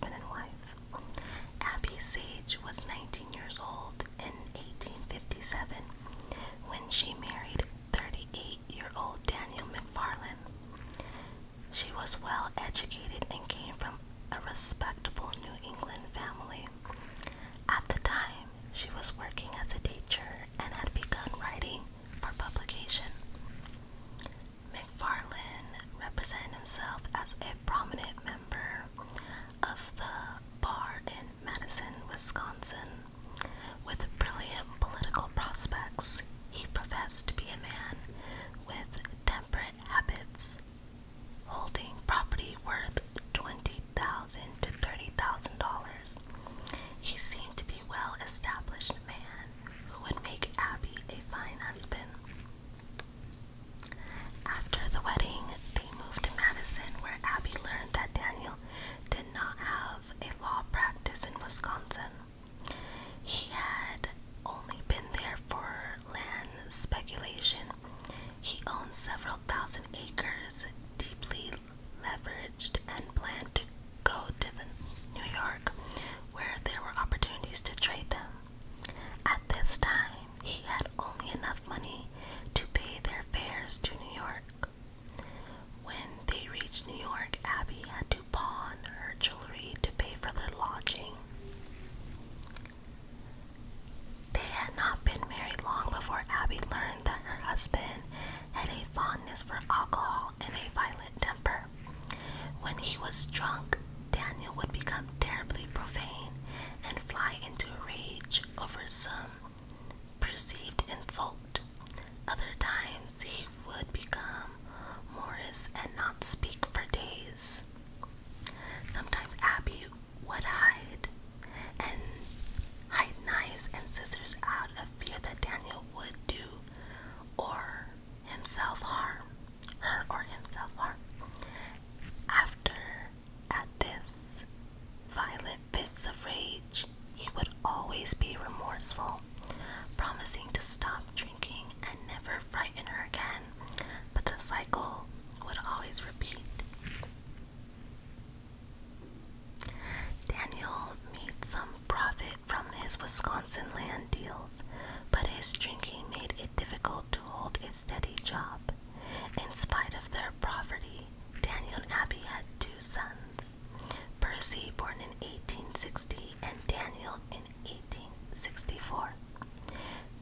husband and wife. Abby Sage was 19 years old in 1857 when she married 38-year-old Daniel McFarland. She was well educated and came from a respectable New England family. At the time, she was working as a teacher and had begun writing for publication. McFarland represented himself as a prominent member of the bar in Madison, Wisconsin. With brilliant political prospects, he professed to be a man with temperate habits, holding property worth $20,000 to $30,000. He seemed to be a well-established man who would make Abby a fine husband. After the wedding, they moved to Madison, where Abby learned that Daniel did not have a law practice in Wisconsin. He had only been there for land speculation. He owned several thousand acres, deeply leveraged, and planned to go to New York, where there were opportunities to trade them. At this time, he had only enough money to pay their fares to New York. When they reached New York, Abby had to pawn her jewelry to pay for their lodging. They had not been married long before Abby learned that her husband had a fondness for alcohol and a violent temper. When he was drunk, Daniel would become terribly profane and fly into a rage over some perceived insult. Other times he would become morose and not speak for days. Sometimes Abby would hide knives and scissors out of fear that Daniel would do her or himself harm. At this violent fits of rage, he would always be remorseful, promising to stop drinking and never frighten her again, but the cycle would always repeat. Daniel made some profit from his Wisconsin land deals, but his drinking made it difficult to hold a steady job. In spite of their poverty, Daniel and Abby had two sons, Percy, born in 1860, and Daniel in 1864.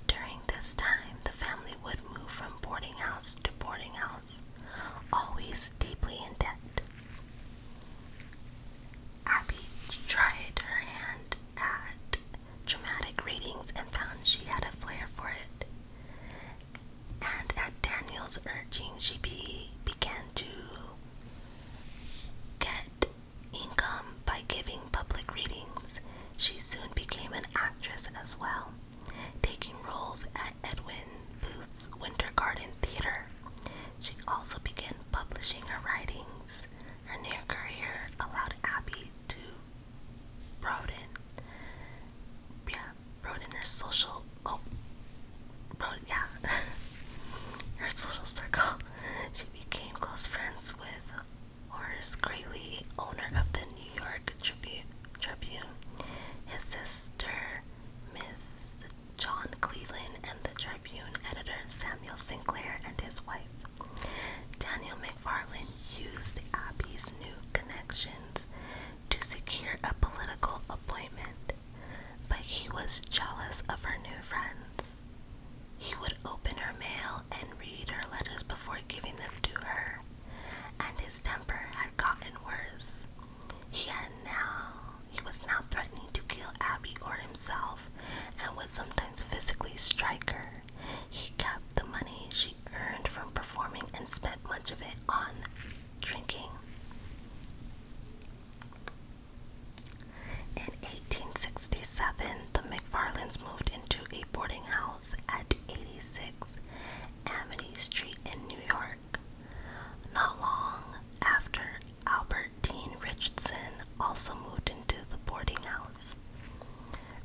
During this time, the family would move from boarding house to boarding house, always deeply in debt. Abby tried her hand at dramatic readings and found she had a flair for it. And at Daniel's urging, she began to get income by giving public readings. She soon became an actress as well, taking roles at Edwin Booth's Winter Garden Theater. She also began publishing her writings. Her near career allowed Abby to broaden her social circle. She became close friends with Horace Greeley, owner of the New York Tribune, his sister, Miss John Cleveland, and the Tribune editor, Samuel Sinclair, and his wife. Daniel McFarland used Abby's new connections to secure a political appointment, but he was jealous of her new friends. He would open her mail and read her letters before giving them to her, and his temper had gotten worse. He was now threatening to kill Abby or himself, and would sometimes physically strike her. He kept the money she earned from performing and spent much of it on drinking. In 1867, the McFarlands moved into a boarding house at 86 Amity Street in New York. Not long after, Albert Dean Richardson also moved into the boarding house.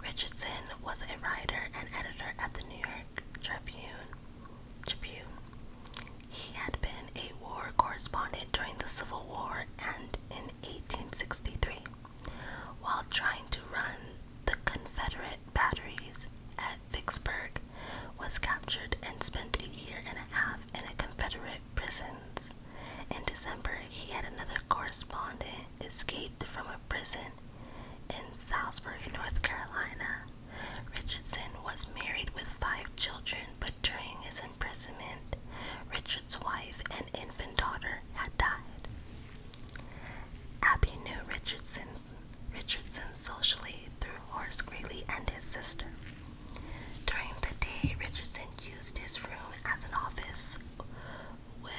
Richardson was a writer and editor at the New York Tribune. He had been a war correspondent during the Civil War and in 1863. prison in Salisbury, North Carolina. Richardson was married with 5 children, but during his imprisonment, Richard's wife and infant daughter had died. Abby knew Richardson socially through Horace Greeley and his sister. During the day, Richardson used his room as an office with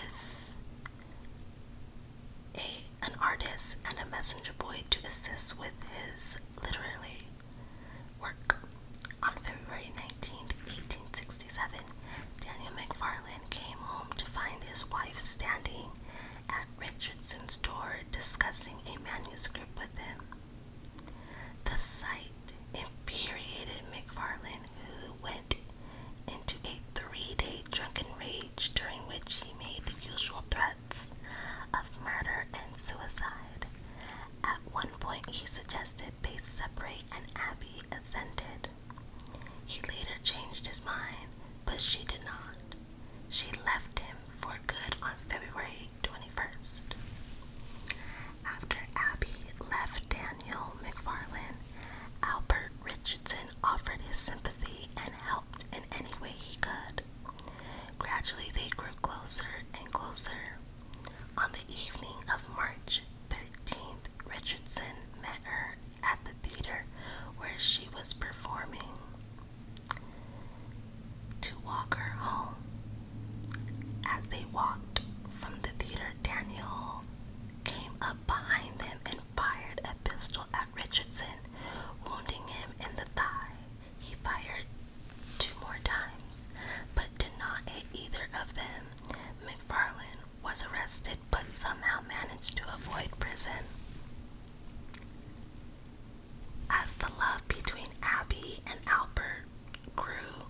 an artist and a messenger boy to assist with his literary work. On February 19, 1867, Daniel McFarland came home to find his wife standing at Richardson's door discussing a manuscript with him. The sight infuriated McFarland, who went into a 3-day drunken rage during which he made the usual threats of murder and suicide. At one point, he suggested they separate, and Abby assented. He later changed his mind, but she did not. She left him for good on February 21st. After Abby left Daniel McFarland, Albert Richardson offered his sympathy and helped in any way he could. Gradually, they grew closer and closer. On the evening of March 13th, Richardson met her at the theater where she was performing to walk her home. As they walked from the theater, Daniel came up behind them and fired a pistol at Richardson, wounding him in the thigh. He fired 2 more times, but did not hit either of them. McFarland was arrested, but somehow managed to avoid prison. As the love between Abby and Albert grew,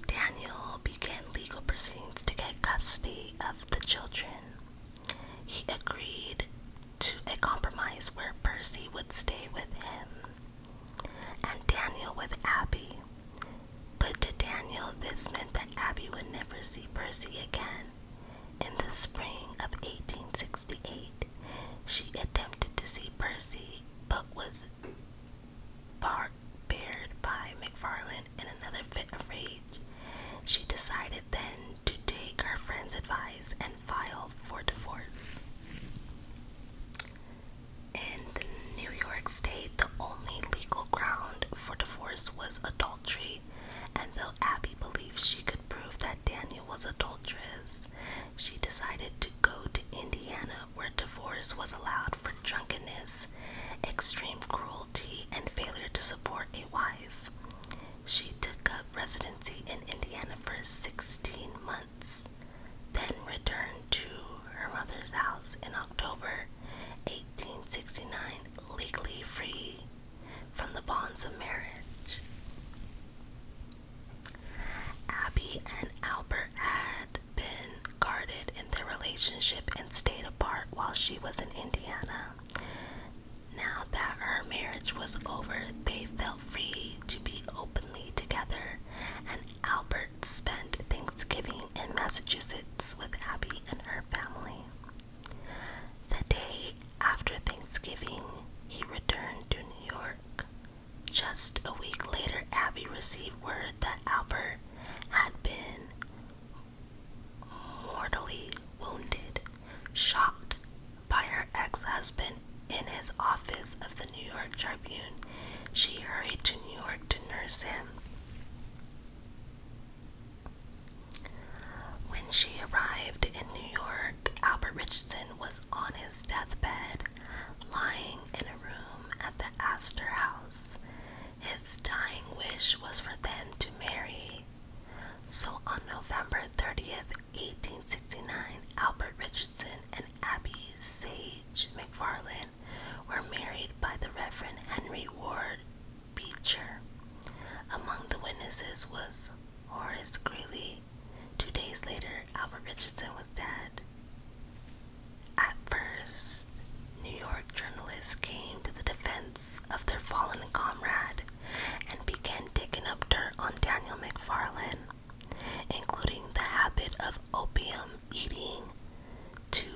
Daniel began legal proceedings to get custody of the children. He agreed to a compromise where Percy would stay with him and Daniel with Abby. But to Daniel, this meant that Abby would never see Percy again. In the spring of 1868, she attempted to see Percy, but was barred by McFarland in another fit of rage. She decided then to take her friend's advice and file for divorce. In New York State, the only legal ground for divorce was adultery, and though Abby believed she could prove that Daniel was adulterous, she decided to go to Indiana, where divorce was allowed for drunkenness, extreme cruelty, and failure to support a wife. She took up residency in Indiana for 16 months, then returned to her mother's house in October 1869, legally free from the bonds of marriage. Abby and Albert had been guarded in their relationship and stayed apart while she was in Indiana. Now that her marriage was over, they felt free to be openly together, and Albert spent Thanksgiving in Massachusetts with Abby and her family. The day after Thanksgiving, he returned to New York. Just a week later, Abby received word that Albert had been mortally wounded. Shocked by her ex-husband in his office of the New York Tribune, she hurried to New York to nurse him. When she arrived in New York, Albert Richardson was on his deathbed, lying in a room at the Astor House. His dying wish was for them to marry. So on November 30th, 1869, Albert Richardson and Abby Sage McFarland were married by the Reverend Henry Ward Beecher. Among the witnesses was Horace Greeley. 2 days later, Albert Richardson was dead. At first, New York journalists came to the defense of their fallen comrade and began digging up dirt on Daniel McFarland, including the habit of opium eating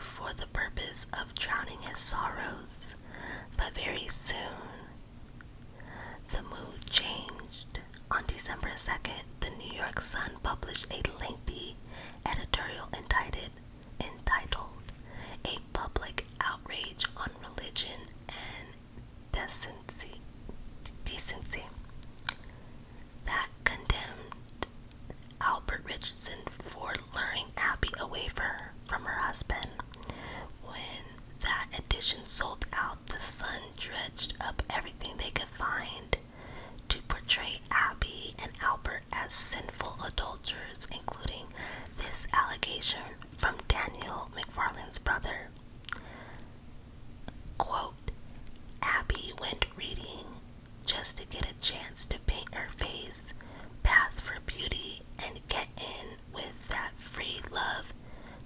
for the purpose of drowning his sorrows. But York Sun published a lengthy editorial entitled A Public Outrage on Religion and Decency that condemned Albert Richardson for luring Abby away from her husband. When that edition sold out, the Sun dredged up everything they could find to portray Abby and Albert as sinful adulterers, including this allegation from Daniel McFarland's brother. Quote, Abby went reading just to get a chance to paint her face, pass for beauty, and get in with that free love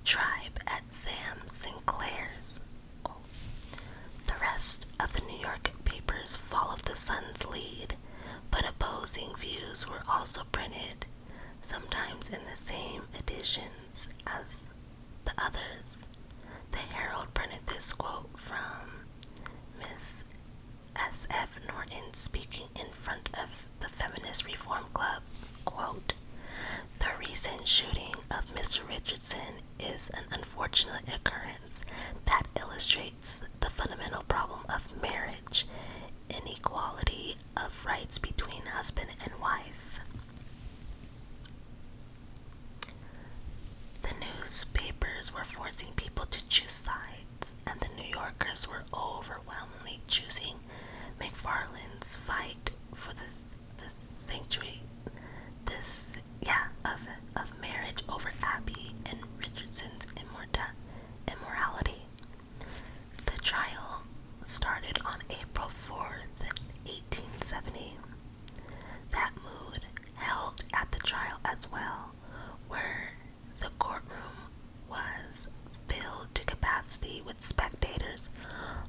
tribe at Sam Sinclair's. Quote. The rest of the New York papers followed the Sun's lead, but opposing views were also printed, sometimes in the same editions as the others. The Herald printed this quote from Miss S.F. Norton speaking in front of the Feminist Reform Club. Quote, the recent shooting of Mr. Richardson is an unfortunate occurrence that illustrates the fundamental problem of marriage, inequality of rights between husband and wife. The newspapers were forcing people to choose sides, and the New Yorkers were overwhelmingly choosing McFarland's fight for the sanctuary of marriage over Abby and Richardson's immorality. The trial started on April 4th, 1870. That mood held at the trial as well, where the courtroom was filled to capacity with spectators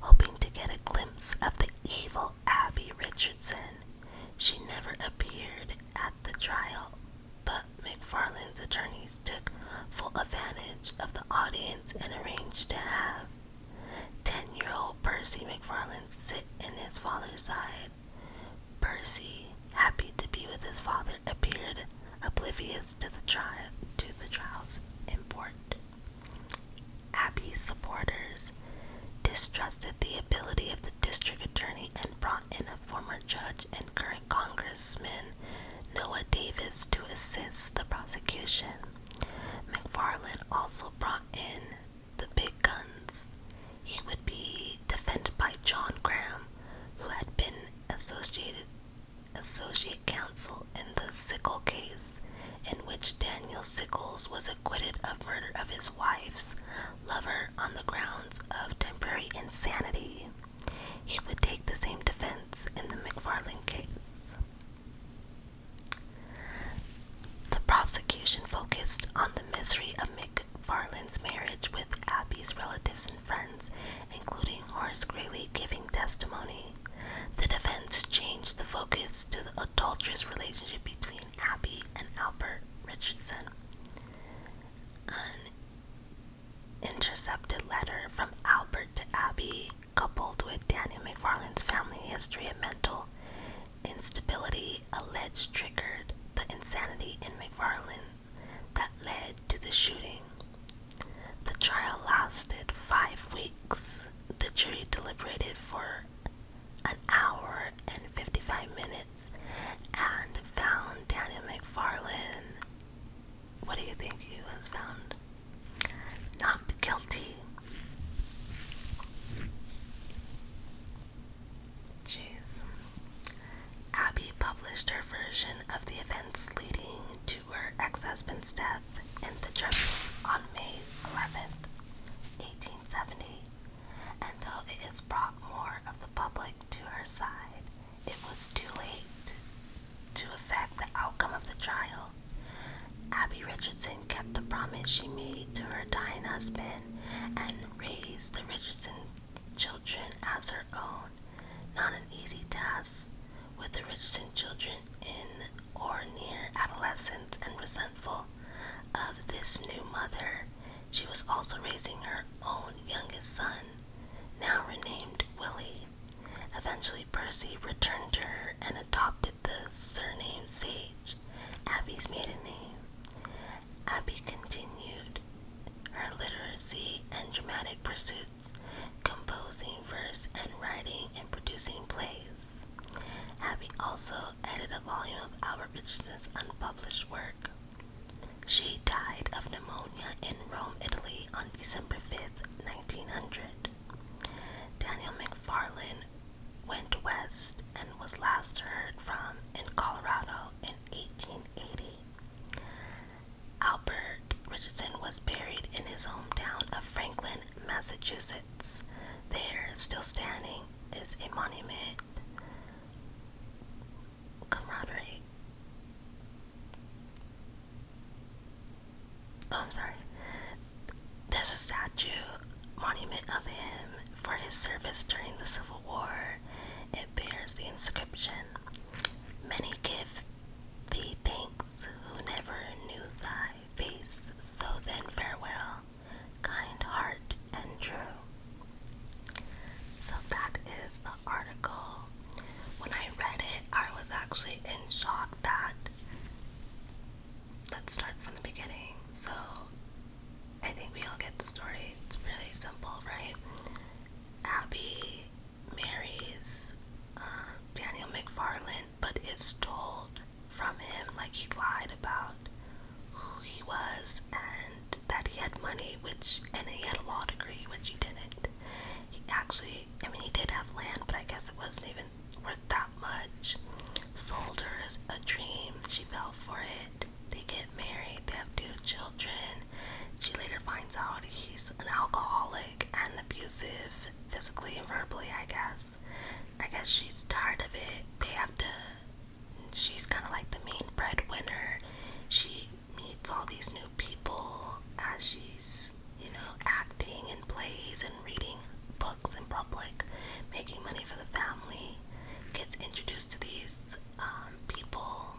hoping to get a glimpse of the evil Abby Richardson. She never appeared at the trial, but McFarland's attorneys took full advantage of the audience and arranged to have 10-year-old Percy McFarland sit in his father's side. Percy, happy to be with his father, appeared oblivious to the trial's import. Abby's supporters distrusted the ability of the district attorney and brought in a former judge and current Congressman Noah Davis to assist the prosecution. McFarland also brought in the big guns. He would be defended by John Graham, who had been associate counsel in the Sickle case, in which Daniel Sickles was acquitted of murder of his wife's lover on the grounds of temporary insanity. He would take the same defense in the McFarland case. The prosecution focused on the misery of McFarland's marriage, with Abby's relatives and friends, including Horace Greeley, giving testimony. The defense changed the focus to the adulterous relationship between Abby and Albert Richardson. An intercepted letter from Albert to Abby, coupled with Daniel McFarland's family history of mental instability, alleged triggered the insanity in McFarland that led to the shooting. The trial lasted 5 weeks. The jury deliberated for an hour and 55 minutes and found Daniel McFarland, what do you think he was found? Not guilty. Jeez. Abby published her version of the events leading to her ex-husband's death in the Tribune on May 11th, 1870. And though it has brought more of the public to her side, it was too late to affect the outcome of the trial. Abby Richardson kept the promise she made to her dying husband and raised the Richardson children as her own. Not an easy task, with the Richardson children in or near adolescence and resentful of this new mother. She was also raising her own youngest son, now renamed Willie. Eventually, Percy returned to her and adopted the surname Sage. Abby's maiden name. Abby continued her literacy and dramatic pursuits, composing verse and writing and producing plays. Abby also edited a volume of Albert Richardson's unpublished work. She died of pneumonia in Rome, Italy on December 5th, 1900. Daniel McFarland went west and was last heard from in Colorado in 1880. Albert Richardson was buried in his hometown of Franklin, Massachusetts. There, still standing, is a monument. Camaraderie. Oh, I'm sorry. There's a statue, monument of him for his service during the Civil War. It bears the inscription, "Many give thee thanks who never knew thy face, so then farewell, kind heart and true." So that is the article. When I read it, I was actually in shock that, let's start from the beginning. So I think we all get the story. It's really simple, right? Abby marries Daniel McFarland, but is told from him, like, he lied about who he was and that he had money, and he had a law degree, which he didn't. He actually, he did have land, but I guess it wasn't even worth that much. Sold her a dream. She fell for it. They get married. They have 2 children. She later finds out he's an alcoholic and abusive, physically and verbally, I guess. She's tired of it. She's kind of like the main breadwinner. She meets all these new people as she's, acting in plays and reading books in public, making money for the family. Gets introduced to these people,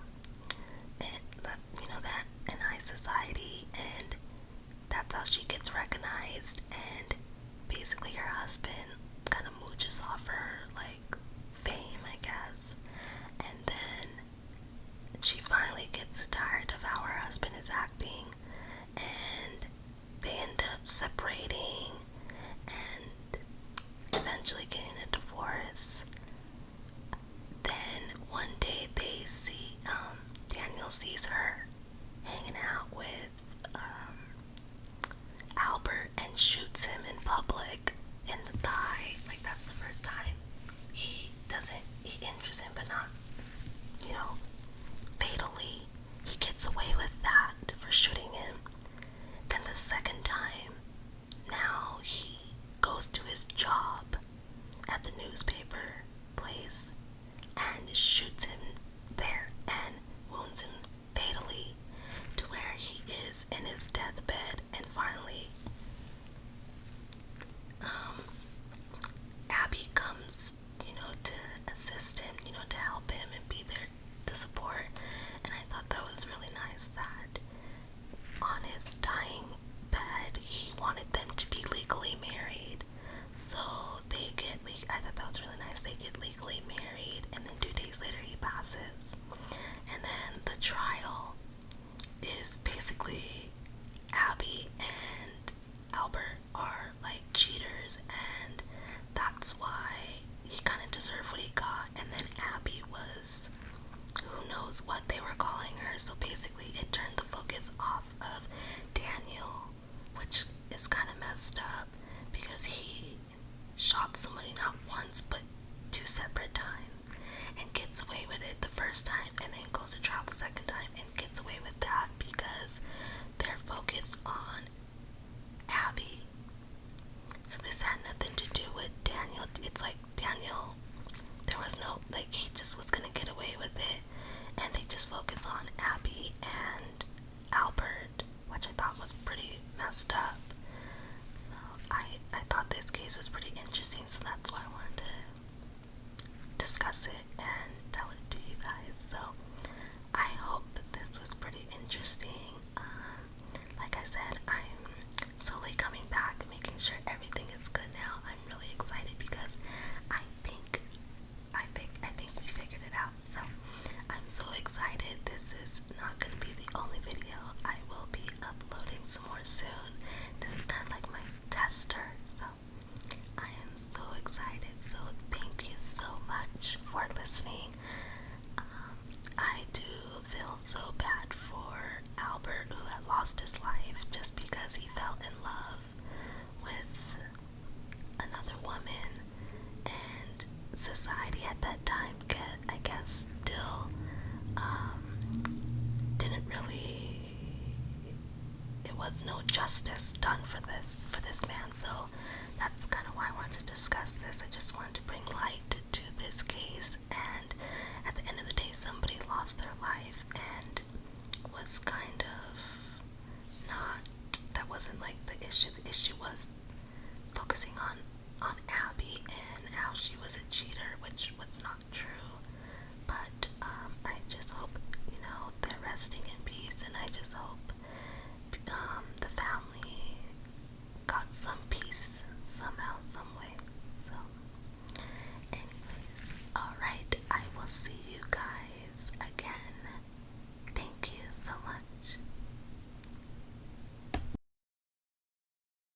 and that in high society, and that's how she gets recognized. And basically, her husband kind of mooches off her, like, fame, I guess. And then she finally gets tired of how her husband is acting, and they end up separating and eventually getting a divorce. Then one day Daniel sees her hanging out with Albert and shoots him in public in the thigh. Like, that's the first time. He injures him, but not, fatally. He gets away with that for shooting him. Then the second time, now he goes to his job at the newspaper place and shoots him there and wounds him fatally to where he is in his deathbed. And finally, Abby comes, to assist him, to help him and be there to support. And I thought that was really nice that on his dying bed, he wanted them to be legally married. So I thought that was really nice. They get legally married, and then 2 days later he passes. And then the trial is basically Abby and Albert are like cheaters, and that's why he kind of deserved what he got. And then Abby was, who knows what they were calling her. So basically it turned the focus off of Daniel, which is kind of messed up because he shot somebody not once but 2 separate times and gets away with it the first time, and then goes to trial the second time and gets away with that because they're focused on Abby. So this had nothing to do with Daniel. It's like Daniel, there was no, like, he just was gonna get away with it, and they just focus on Abby and Albert, which I thought was pretty messed up. So I thought this case was pretty interesting, so that's why I wanted to listening. I do feel so bad for Albert, who had lost his life just because he fell in love with another woman, and society at that time I guess still didn't really, it was no justice done for this man. So that's kind of why I wanted to discuss this. I just wanted to bring light to this case